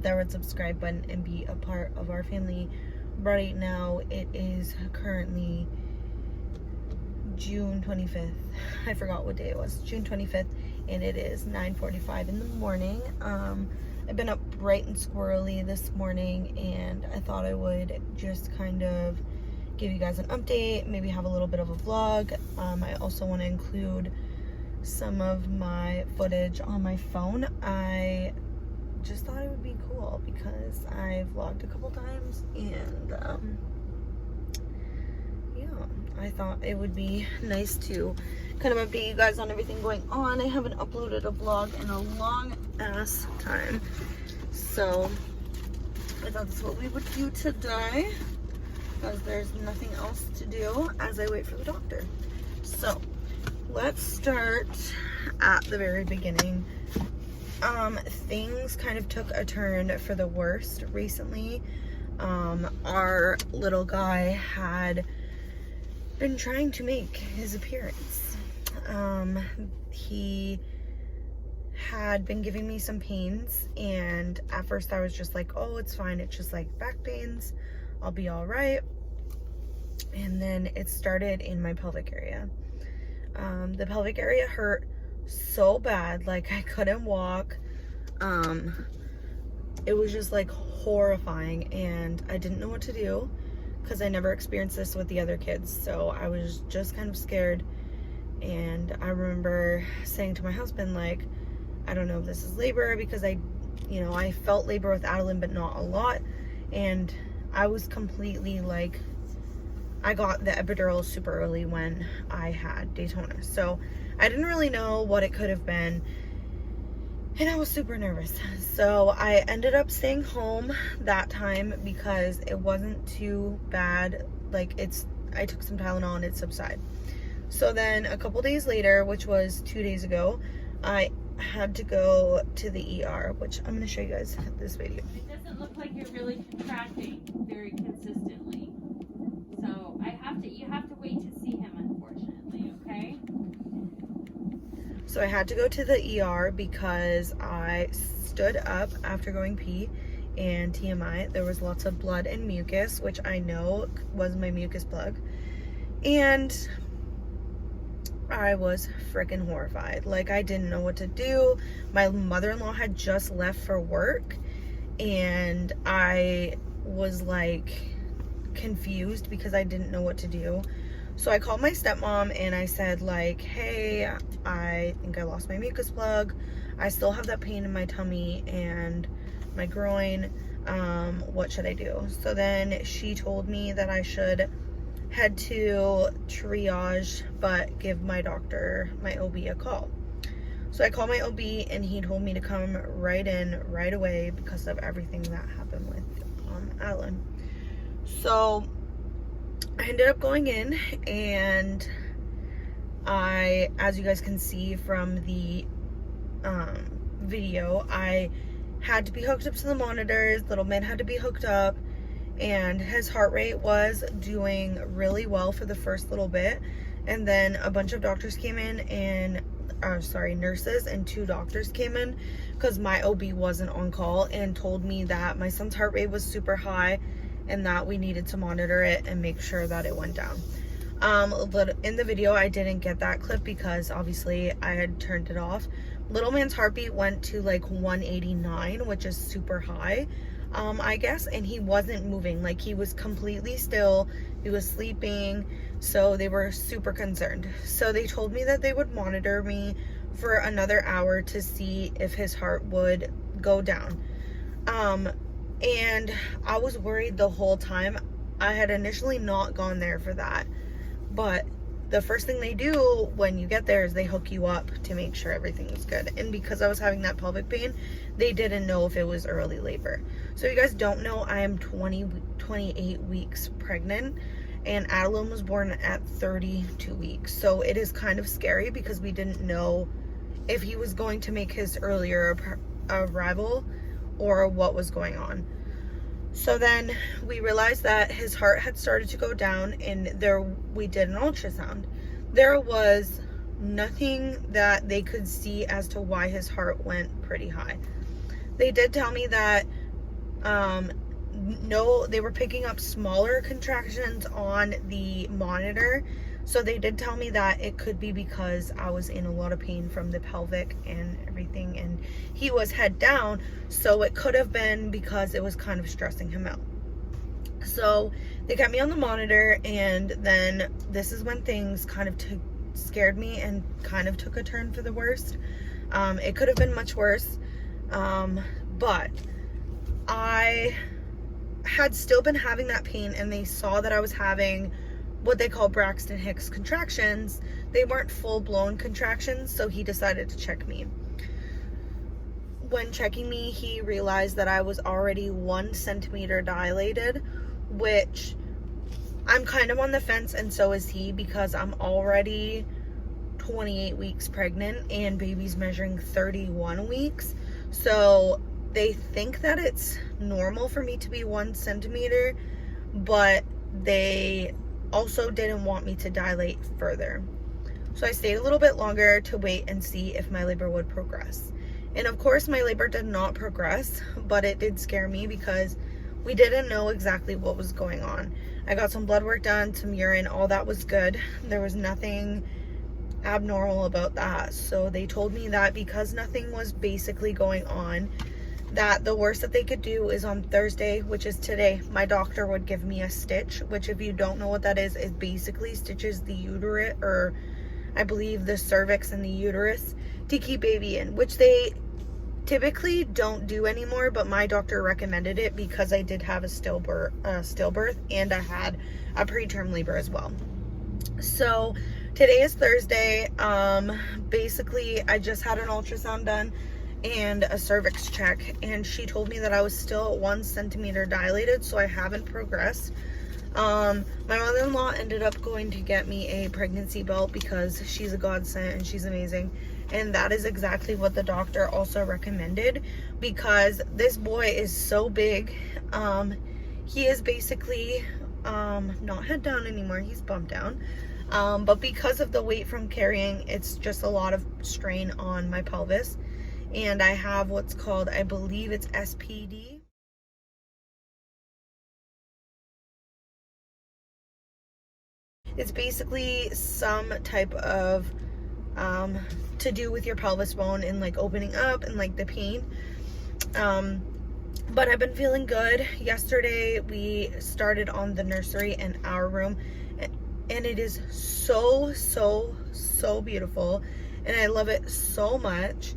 that red subscribe button and be a part of our family. Right now, it is currently June 25th. I forgot what day it was. June 25th, and it is 9:45 in the morning. I've been up bright and squirrely this morning, and I thought I would just kind of give you guys an update, maybe have a little bit of a vlog. I also want to include some of my footage on my phone. I just thought it would be cool because I vlogged a couple times, and yeah, I thought it would be nice to kind of update you guys on everything going on. I haven't uploaded a vlog in a long ass time, so I thought that's what we would do today, because there's nothing else to do as I wait for the doctor. So let's start at the very beginning. Things kind of took a turn for the worst recently. Our little guy had been trying to make his appearance. He had been giving me some pains, and at first I was just like, oh, it's fine, it's just like back pains, I'll be all right. And then it started in my pelvic area. The pelvic area hurt so bad, like I couldn't walk. It was just like horrifying, and I didn't know what to do because I never experienced this with the other kids, so I was just kind of scared. And I remember saying to my husband, like, I don't know if this is labor, because I felt labor with Adeline, but not a lot. And I was completely like, I got the epidural super early when I had Daytona, so I didn't really know what it could have been, and I was super nervous. So I ended up staying home that time because it wasn't too bad. Like, I took some Tylenol and it subsided. So then a couple days later, which was 2 days ago, I had to go to the ER, which I'm going to show you guys this video. It doesn't look like you're really contracting very consistently. So you have to wait to see him, unfortunately, okay? So I had to go to the ER because I stood up after going pee, and TMI, there was lots of blood and mucus, which I know was my mucus plug. And I was freaking horrified. Like, I didn't know what to do. My mother-in-law had just left for work, and I was like confused because I didn't know what to do. So I called my stepmom and I said, like, hey, I think I lost my mucus plug. I still have that pain in my tummy and my groin. What should I do? So then she told me that I should head to triage, but give my doctor, my OB, a call. So I called my OB, and he told me to come right in right away because of everything that happened with Alan. So I ended up going in, and as you guys can see from the video, I had to be hooked up to the monitors. Little man had to be hooked up, and his heart rate was doing really well for the first little bit. And then a bunch of doctors came in, and nurses and 2 doctors came in because my OB wasn't on call, and told me that my son's heart rate was super high and that we needed to monitor it and make sure that it went down. But in the video, I didn't get that clip because obviously I had turned it off. Little man's heartbeat went to like 189, which is super high, I guess, and he wasn't moving. Like, he was completely still. He was sleeping, so they were super concerned. So they told me that they would monitor me for another hour to see if his heart would go down. And I was worried the whole time. I had initially not gone there for that, but the first thing they do when you get there is they hook you up to make sure everything is good. And because I was having that pelvic pain, they didn't know if it was early labor. So if you guys don't know, I am 28 weeks pregnant, and Adeline was born at 32 weeks. So it is kind of scary because we didn't know if he was going to make his earlier arrival or what was going on. So then we realized that his heart had started to go down, and we did an ultrasound. There was nothing that they could see as to why his heart went pretty high. They did tell me that No, they were picking up smaller contractions on the monitor. So they did tell me that it could be because I was in a lot of pain from the pelvic and everything, and he was head down. So it could have been because it was kind of stressing him out. So they kept me on the monitor, and then this is when things kind of scared me and kind of took a turn for the worst. It could have been much worse, but I had still been having that pain, and they saw that I was having what they call Braxton Hicks contractions. They weren't full-blown contractions, so he decided to check me. When checking me, he realized that I was already 1 centimeter dilated, which I'm kind of on the fence, and so is he, because I'm already 28 weeks pregnant and baby's measuring 31 weeks. So they think that it's normal for me to be 1 centimeter, but they also didn't want me to dilate further. So I stayed a little bit longer to wait and see if my labor would progress. And of course my labor did not progress, but it did scare me because we didn't know exactly what was going on. I got some blood work done, some urine, all that was good. There was nothing abnormal about that. So they told me that because nothing was basically going on, that the worst that they could do is on Thursday, which is today, my doctor would give me a stitch, which, if you don't know what that is basically stitches the uterus, or I believe the cervix and the uterus, to keep baby in, which they typically don't do anymore, but my doctor recommended it because I did have a stillbirth and I had a preterm labor as well. So today is Thursday. Basically I just had an ultrasound done and a cervix check, and she told me that I was still 1 centimeter dilated, so I haven't progressed. My mother-in-law ended up going to get me a pregnancy belt because she's a godsend and she's amazing. And that is exactly what the doctor also recommended, because this boy is so big. He is basically not head down anymore, he's bumped down. But because of the weight from carrying, it's just a lot of strain on my pelvis. And I have what's called, I believe it's SPD. It's basically some type of to do with your pelvis bone and like opening up and like the pain. But I've been feeling good. Yesterday we started on the nursery and our room, and it is so beautiful, and I love it so much.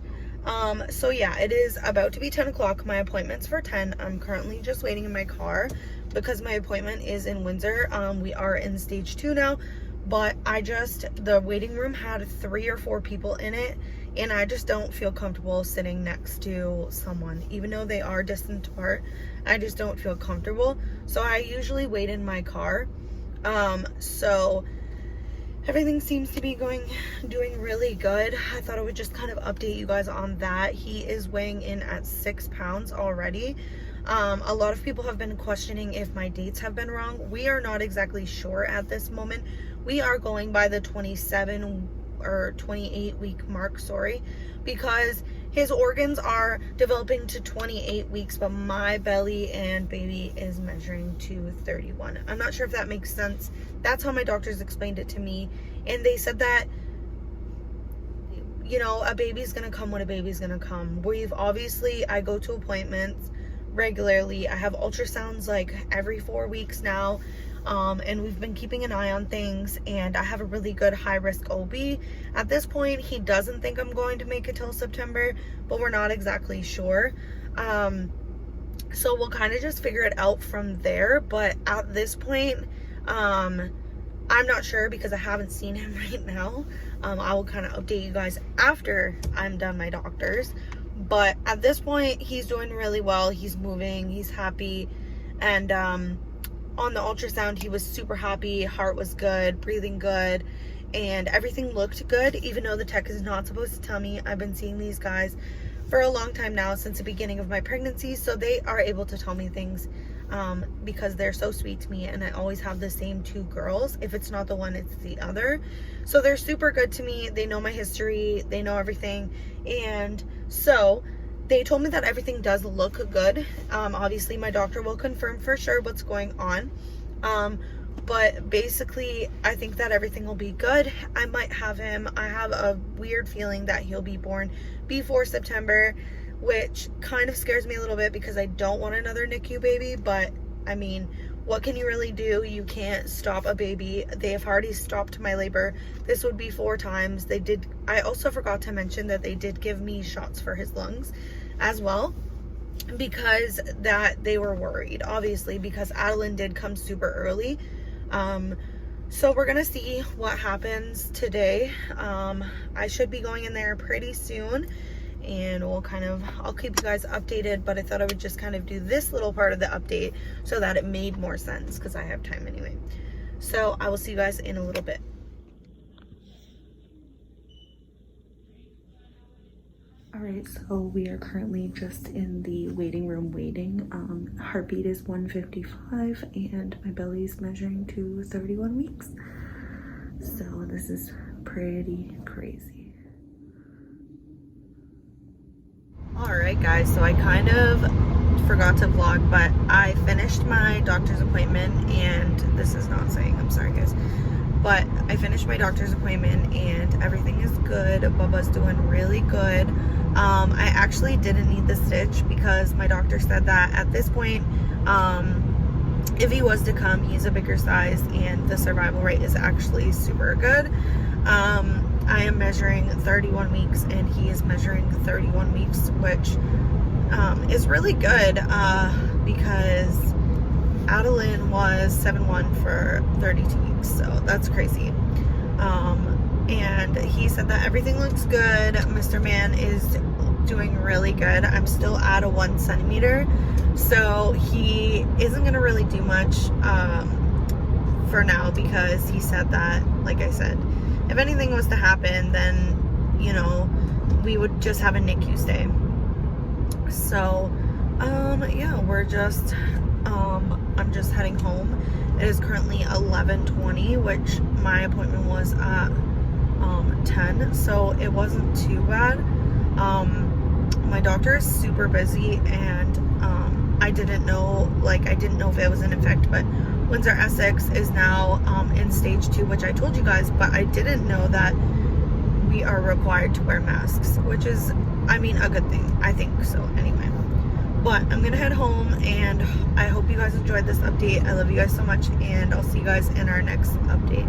So yeah, it is about to be 10 o'clock. My appointment's for 10. I'm currently just waiting in my car because my appointment is in Windsor. We are in stage 2 now, but the waiting room had 3 or 4 people in it, and I just don't feel comfortable sitting next to someone. Even though they are distant apart, I just don't feel comfortable. So I usually wait in my car. So everything seems to be doing really good. I thought I would just kind of update you guys on that. He is weighing in at 6 pounds already. A lot of people have been questioning if my dates have been wrong. We are not exactly sure at this moment. We are going by the 27 or 28 week mark, sorry, because his organs are developing to 28 weeks, but my belly and baby is measuring to 31. I'm not sure if that makes sense. That's how my doctors explained it to me. And they said that, you know, a baby's gonna come when a baby's gonna come. I go to appointments regularly. I have ultrasounds like every 4 weeks now. And we've been keeping an eye on things, and I have a really good high-risk OB. At this point, he doesn't think I'm going to make it till September, but we're not exactly sure. So we'll kind of just figure it out from there. But at this point, I'm not sure because I haven't seen him right now. I will kind of update you guys after I'm done my doctors. But at this point, he's doing really well. He's moving, he's happy, and on the ultrasound, he was super happy. Heart was good, breathing good, and everything looked good, even though the tech is not supposed to tell me. I've been seeing these guys for a long time now, since the beginning of my pregnancy, so they are able to tell me things because they're so sweet to me, and I always have the same 2 girls. If it's not the one, it's the other. So they're super good to me. They know my history, they know everything. And so they told me that everything does look good. Obviously my doctor will confirm for sure what's going on. But basically I think that everything will be good. I might have him, I have a weird feeling that he'll be born before September, which kind of scares me a little bit because I don't want another NICU baby. But I mean, what can you really do? You can't stop a baby. They have already stopped my labor. This would be 4 times. I also forgot to mention that they did give me shots for his lungs as well, because that they were worried, obviously, because Adeline did come super early. So we're gonna see what happens today. I should be going in there pretty soon, and I'll keep you guys updated, but I thought I would just kind of do this little part of the update so that it made more sense, because I have time anyway. So I will see you guys in a little bit. All right, so we are currently just in the waiting room waiting. Heartbeat is 155 and my belly is measuring to 31 weeks. So this is pretty crazy. All right, guys, so I kind of forgot to vlog, but I finished my doctor's appointment, and this is not saying, I'm sorry guys, but I finished my doctor's appointment and everything is good. Bubba's doing really good. I actually didn't need the stitch because my doctor said that at this point, if he was to come, he's a bigger size and the survival rate is actually super good. I am measuring 31 weeks and he is measuring 31 weeks, which is really good because Adeline was 7'1" for 32 weeks, so that's crazy. And he said that everything looks good. Mr. Man is doing really good. I'm still at a 1 centimeter, so he isn't gonna really do much for now, because he said that, like I said, if anything was to happen, then, you know, we would just have a NICU stay. So yeah, we're just I'm just heading home. It is currently 11:20, which my appointment was at 10, so it wasn't too bad. My doctor is super busy, and I didn't know if it was in effect, but Windsor Essex is now in stage 2, which I told you guys, but I didn't know that we are required to wear masks, which is, I mean, a good thing, I think. So anyway, but I'm gonna head home, and I hope you guys enjoyed this update. I love you guys so much, and I'll see you guys in our next update.